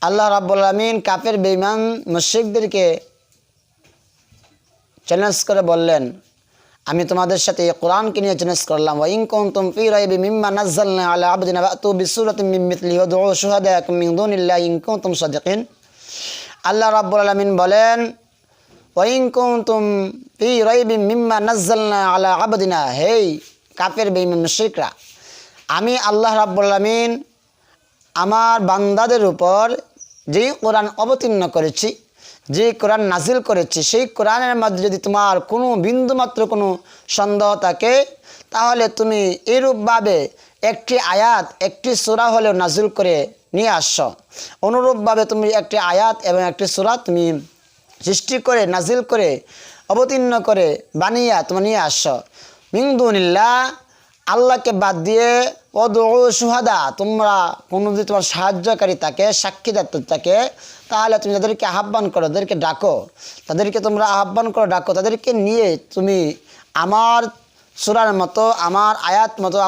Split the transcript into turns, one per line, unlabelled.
আল্লাহ রাব্বুল আলামিন কাফের বেঈমান মুশরিকদেরকে চ্যালেঞ্জ করে বললেন, আমি তোমাদের সাথে এই কোরআনকে নিয়ে চ্যালেঞ্জ করলাম, ওয়া ইন কুনতুম ফি রাইবিম মিম্মা নাযালনা আলা আবদিনা ফাতু বিসূরাতিন মিন মিথলিহি ওয়াদউ শুহাদাকুম মিন দুনিল্লাহি ইন কুনতুম সাদিকিন। আল্লাহ রাব্বুল আলামিন বলেন, ওয়া ইন কুনতুম ফি রাইবিম মিম্মা নাযালনা আলা আবদিনা, হে কাফের বেঈমান মুশরিকরা, আমি আল্লাহ রাব্বুল আলামিন আমার বান্দাদের উপর যেই কোরআন অবতীর্ণ করেছি, যে কোরআন নাজিল করেছি, সেই কোরআনের মধ্যে যদি তোমার কোনো বিন্দুমাত্র কোনো সন্দেহ থাকে, তাহলে তুমি এরূপভাবে একটি আয়াত, একটি সূরা হলেও নাজিল করে নিয়ে আসছো। অনুরূপভাবে তুমি একটি আয়াত এবং একটি সূরা তুমি সৃষ্টি করে, নাজিল করে, অবতীর্ণ করে, বানিয়ে তুমি নিয়ে আসছো। মিন দুনিল্লাহ, আল্লাহকে বাদ দিয়ে, ওয়াদউ শুহাদা, তোমরা কোনো যদি তোমার সাহায্যকারী থাকে, সাক্ষীদাতা থাকে, তাহলে তুমি তাদেরকে আহ্বান করো, তাদেরকে ডাকো, তাদেরকে তোমরা আহ্বান করো, ডাকো, তাদেরকে নিয়ে তুমি আমার সূরার মতো, আমার আয়াত মতো,